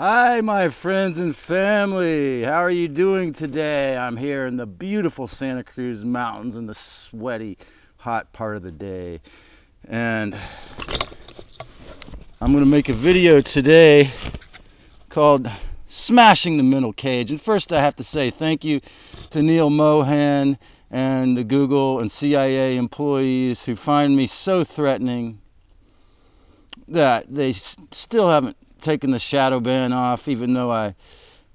Hi, my friends and family. How are you doing today? I'm here in the beautiful Santa Cruz Mountains in the sweaty, hot part of the day. And I'm going to make a video today called Smashing the Mental Cage. And first I have to say thank you to Neil Mohan and the Google and CIA employees who find me so threatening that they still haven't taken the shadow ban off, even though I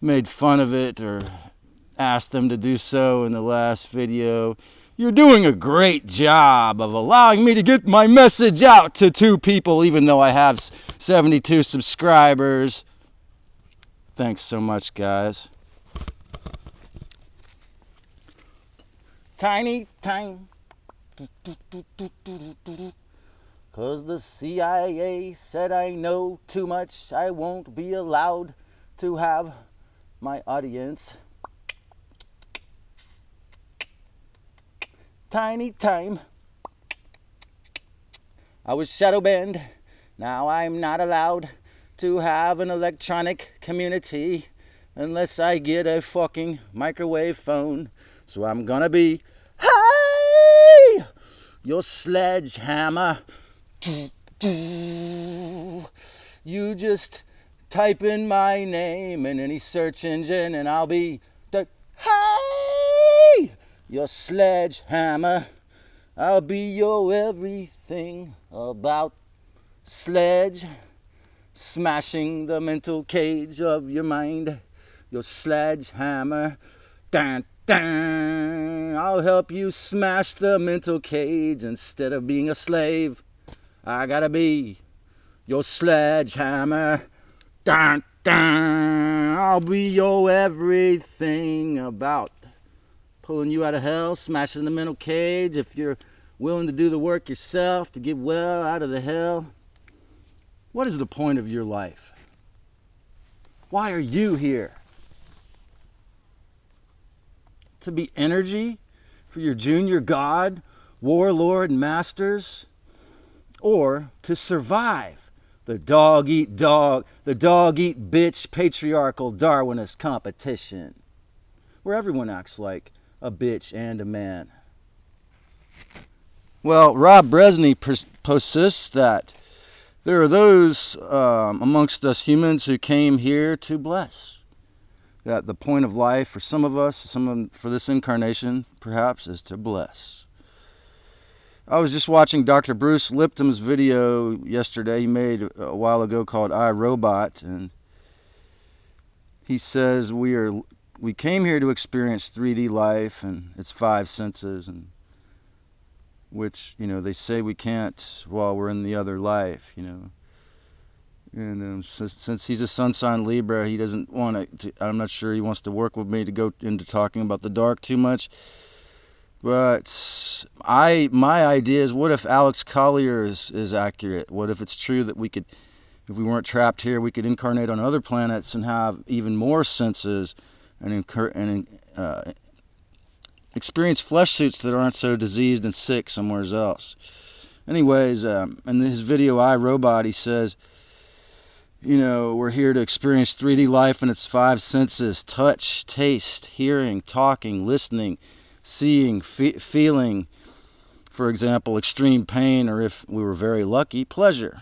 made fun of it or asked them to do so in the last video. You're doing a great job of allowing me to get my message out to 2 people, even though I have 72 subscribers. Thanks so much, guys. Tiny time. 'Cause the CIA said I know too much, I won't be allowed to have my audience. Tiny time. I was shadow banned. Now I'm not allowed to have an electronic community unless I get a fucking microwave phone. So I'm gonna be, hey, your sledgehammer. You just type in my name in any search engine and I'll be the, hey, your sledgehammer. I'll be your everything about sledge, smashing the mental cage of your mind. Your sledgehammer. Dun, dun. I'll help you smash the mental cage instead of being a slave. I gotta be your sledgehammer. Dun, dun. I'll be your everything about pulling you out of hell, smashing the mental cage. If you're willing to do the work yourself to get well out of the hell, what is the point of your life? Why are you here? To be energy for your junior god, warlord, masters? Or to survive the dog eat bitch patriarchal Darwinist competition, where everyone acts like a bitch and a man. Well, Rob Bresney persists that there are those amongst us humans who came here to bless. That the point of life for some of us, for this incarnation, perhaps, is to bless. I was just watching Dr. Bruce Lipton's video yesterday he made a while ago called I, Robot, and he says we came here to experience 3D life and its 5 senses, and which, they say we can't while we're in the other life, And since he's a sun sign Libra, he doesn't want to, I'm not sure he wants to work with me to go into talking about the dark too much. But my idea is, what if Alex Collier is accurate? What if it's true that if we weren't trapped here, we could incarnate on other planets and have even more senses and experience flesh suits that aren't so diseased and sick somewhere else. Anyways, in his video, I, Robot, he says, we're here to experience 3D life in its 5 senses: touch, taste, hearing, talking, listening, seeing, feeling, for example, extreme pain, or if we were very lucky, pleasure.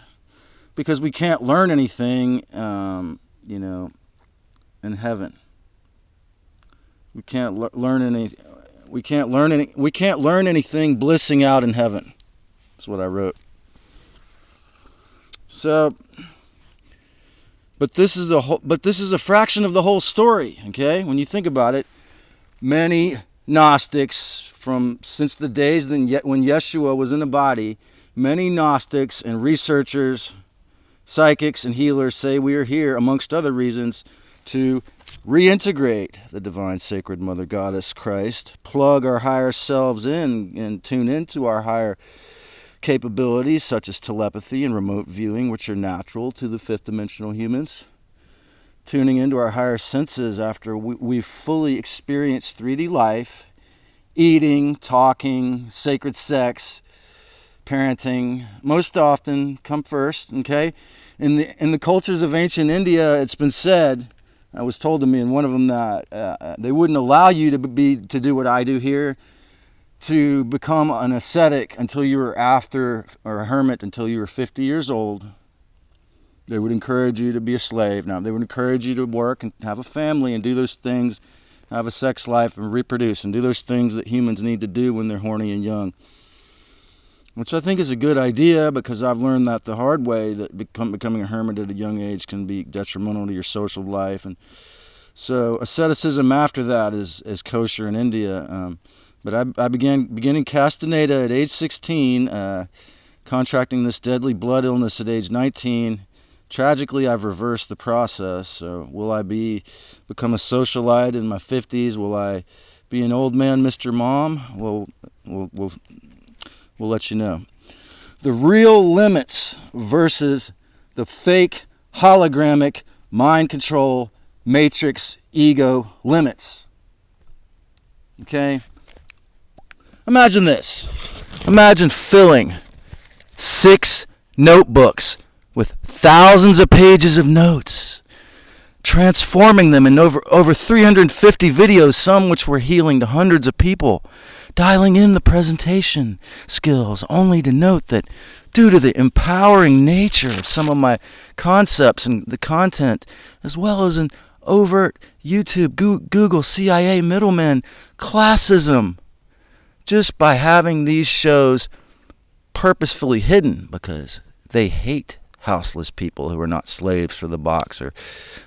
Because we can't learn anything, in heaven. We can't learn anything blissing out in heaven. That's what I wrote. So, but this is a fraction of the whole story, okay? When you think about it, many Gnostics since the days when Yeshua was in the body, many Gnostics and researchers, psychics and healers say we are here, amongst other reasons, to reintegrate the divine sacred mother goddess Christ, plug our higher selves in and tune into our higher capabilities such as telepathy and remote viewing, which are natural to the 5th dimensional humans. Tuning into our higher senses after we've fully experienced 3D life, eating, talking, sacred sex, parenting most often come first, okay? In the cultures of ancient India, it's been said, I was told to me in one of them that they wouldn't allow you to do what I do here, to become an ascetic until you were or a hermit until you were 50 years old. They would encourage you to be a slave. Now, they would encourage you to work and have a family and do those things, have a sex life and reproduce and do those things that humans need to do when they're horny and young. Which I think is a good idea, because I've learned that the hard way, that becoming a hermit at a young age can be detrimental to your social life. And so asceticism after that is kosher in India. But I beginning castaneda at age 16, contracting this deadly blood illness at age 19. Tragically, I've reversed the process. So will I become a socialite in my 50s? Will I be an old man, Mr. Mom? We'll let you know. The real limits versus the fake, hologramic, mind control, matrix, ego limits. Okay? Imagine this. Imagine filling 6 notebooks with thousands of pages of notes, transforming them in over 350 videos, some which were healing to hundreds of people, dialing in the presentation skills, only to note that due to the empowering nature of some of my concepts and the content, as well as an overt YouTube, Google, CIA middleman classism, just by having these shows purposefully hidden, because they hate houseless people who are not slaves for the box or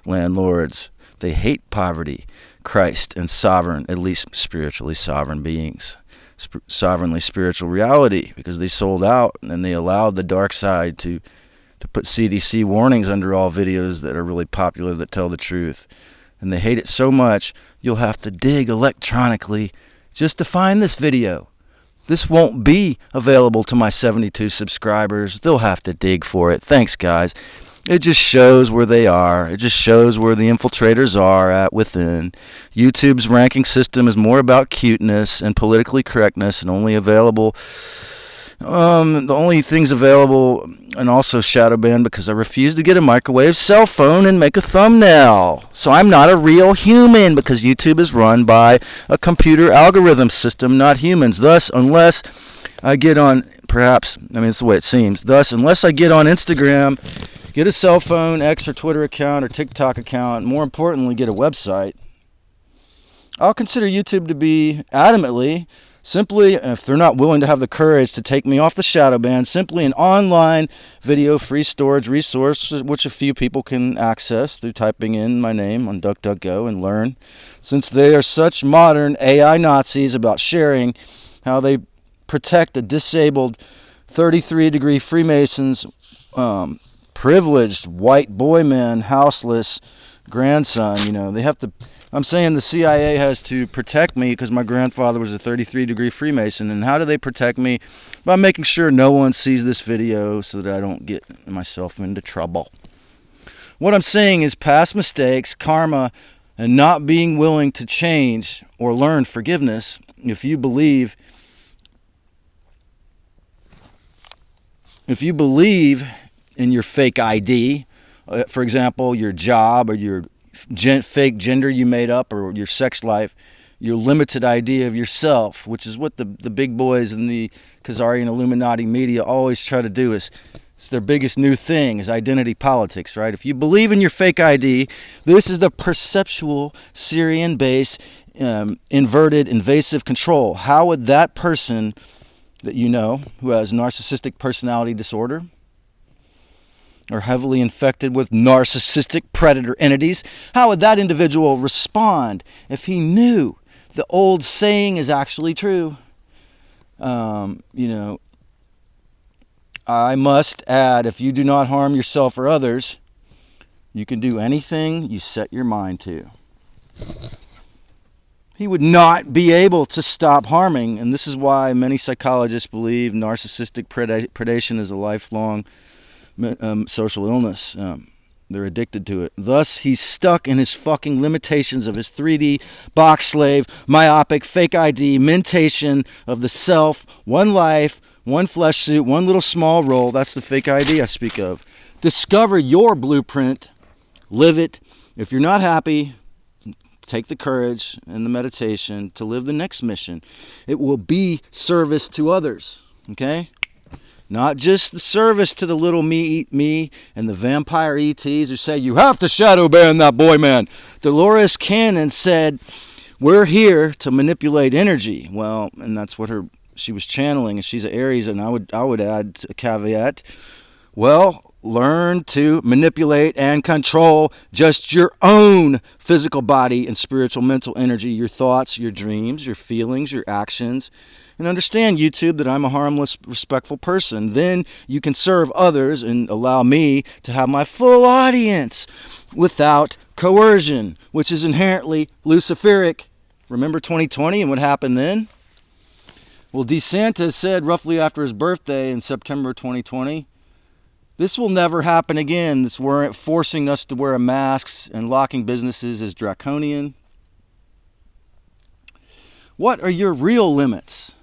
landlords. They hate poverty, Christ, and sovereign, at least spiritually sovereign beings, sovereignly spiritual reality, because they sold out and they allowed the dark side to put CDC warnings under all videos that are really popular that tell the truth. And they hate it so much, you'll have to dig electronically just to find this video. This won't be available to my 72 subscribers. They'll have to dig for it. Thanks, guys. It just shows where they are. It just shows where the infiltrators are at within. YouTube's ranking system is more about cuteness and politically correctness, and only available, the only things available, and also shadow banned because I refuse to get a microwave cell phone and make a thumbnail. So I'm not a real human, because YouTube is run by a computer algorithm system, not humans. Thus, unless I get on, it's the way it seems. Thus, unless I get on Instagram, get a cell phone, X or Twitter account or TikTok account, and more importantly, get a website, I'll consider YouTube to be adamantly, simply, if they're not willing to have the courage to take me off the shadow ban, simply an online video free storage resource which a few people can access through typing in my name on DuckDuckGo and learn, since they are such modern AI Nazis about sharing how they protect a disabled 33-degree Freemason's privileged white boy man, houseless grandson. They have to. I'm saying the CIA has to protect me because my grandfather was a 33-degree Freemason. And how do they protect me? By making sure no one sees this video so that I don't get myself into trouble. What I'm saying is past mistakes, karma, and not being willing to change or learn forgiveness. If you believe in your fake ID, for example, your job or your fake gender you made up, or your sex life, your limited idea of yourself, which is what the big boys in the Khazarian Illuminati media always try to do. It's their biggest new thing is identity politics, right? If you believe in your fake ID, this is the perceptual Syrian base, inverted, invasive control. How would that person that who has narcissistic personality disorder, or heavily infected with narcissistic predator entities, how would that individual respond if he knew the old saying is actually true? I must add, if you do not harm yourself or others, you can do anything you set your mind to. He would not be able to stop harming, and this is why many psychologists believe narcissistic predation is a lifelong social illness. They're addicted to it. Thus, he's stuck in his fucking limitations of his 3D box slave, myopic, fake ID, mentation of the self, one life, One flesh suit, one little small role. That's the fake ID I speak of. Discover your blueprint. Live it. If you're not happy, take the courage and the meditation to live the next mission. It will be service to others, okay? Not just the service to the little me eat me and the vampire ETs who say, you have to shadow ban that boy man. Dolores Cannon said, we're here to manipulate energy. Well, and that's what she was channeling, and she's an Aries, and I would add a caveat. Well, learn to manipulate and control just your own physical body and spiritual mental energy, your thoughts, your dreams, your feelings, your actions. And understand, YouTube, that I'm a harmless, respectful person. Then you can serve others and allow me to have my full audience without coercion, which is inherently Luciferic. Remember 2020 and what happened then? Well, DeSantis said roughly after his birthday in September 2020, this will never happen again. This forcing us to wear masks and locking businesses is draconian. What are your real limits?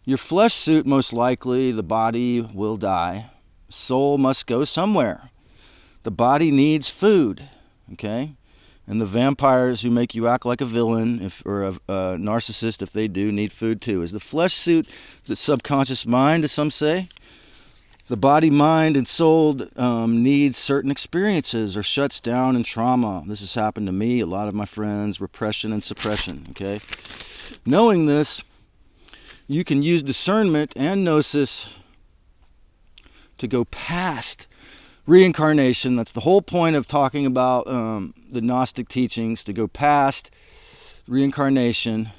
Your flesh suit, most likely, the body will die. Soul must go somewhere. The body needs food, okay? And the vampires who make you act like a villain or a narcissist, if they do, need food too. Is the flesh suit the subconscious mind, as some say? The body, mind, and soul needs certain experiences or shuts down in trauma. This has happened to me, a lot of my friends, repression and suppression, okay? Knowing this, you can use discernment and gnosis to go past reincarnation. That's the whole point of talking about the Gnostic teachings, to go past reincarnation,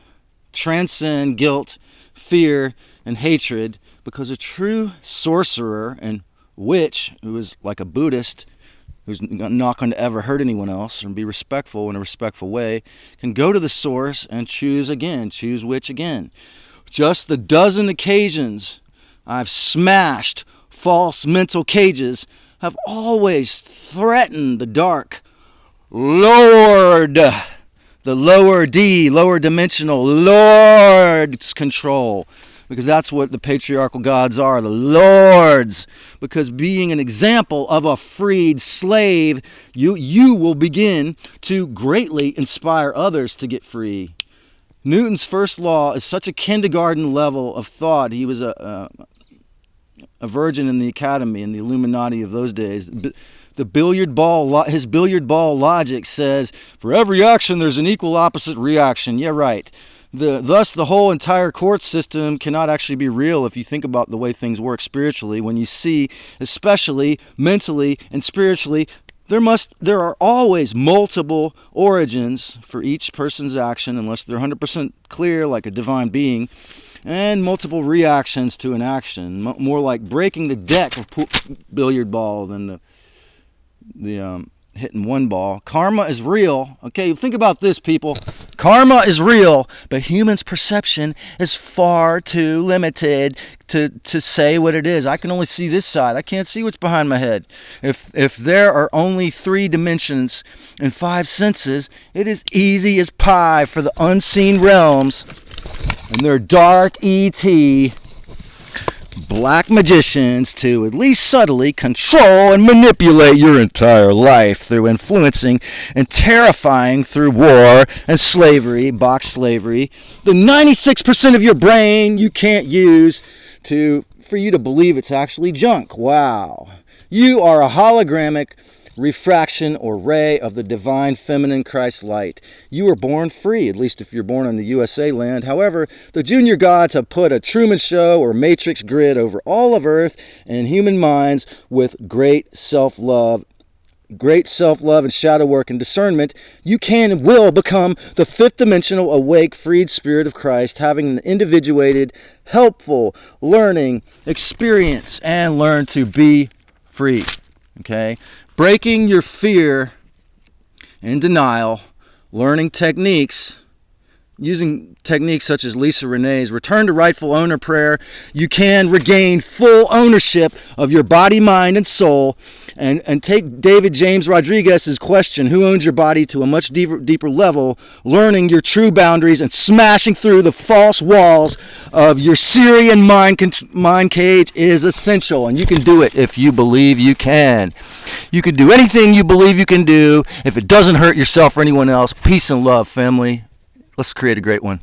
transcend guilt, fear, and hatred, because a true sorcerer and witch, who is like a Buddhist, who's not going to ever hurt anyone else and be respectful in a respectful way, can go to the source and choose which again. Just the dozen occasions I've smashed false mental cages have always threatened the dark Lord, the lower D, lower dimensional Lord's control. Because that's what the patriarchal gods are, the lords. Because being an example of a freed slave, you will begin to greatly inspire others to get free. Newton's first law is such a kindergarten level of thought. He was a virgin in the academy, in the Illuminati of those days. His billiard ball logic says, for every action there's an equal opposite reaction. Yeah, right. Thus, the whole entire court system cannot actually be real if you think about the way things work spiritually. When you see, especially mentally and spiritually, there are always multiple origins for each person's action, unless they're 100% clear, like a divine being, and multiple reactions to an action, more like breaking the deck of billiard ball than the hitting one ball. Karma is real. Okay, think about this, people. Karma is real, but humans' perception is far too limited to say what it is. I can only see this side. I can't see what's behind my head. If there are only 3 dimensions and 5 senses, it is easy as pie for the unseen realms and their dark ET black magicians to at least subtly control and manipulate your entire life through influencing and terrifying through war and slavery, box slavery, the 96% of your brain you can't use for you to believe it's actually junk. Wow. You are a hologramic refraction or ray of the divine feminine Christ light. You were born free, at least if you're born on the USA land. However, the junior gods have put a Truman Show or Matrix grid over all of Earth and human minds with great self-love and shadow work and discernment. You can and will become the 5th dimensional awake freed spirit of Christ, having an individuated, helpful learning experience, and learn to be free. Okay? Breaking your fear and denial, learning techniques, using techniques such as Lisa Renee's return to rightful owner prayer, you can regain full ownership of your body, mind, and soul, and take David James Rodriguez's question, who owns your body, to a much deeper level, learning your true boundaries and smashing through the false walls of your Syrian mind cage is essential. And you can do it if you believe you can. You can do anything you believe you can do if it doesn't hurt yourself or anyone else. Peace and love, family. Let's create a great one.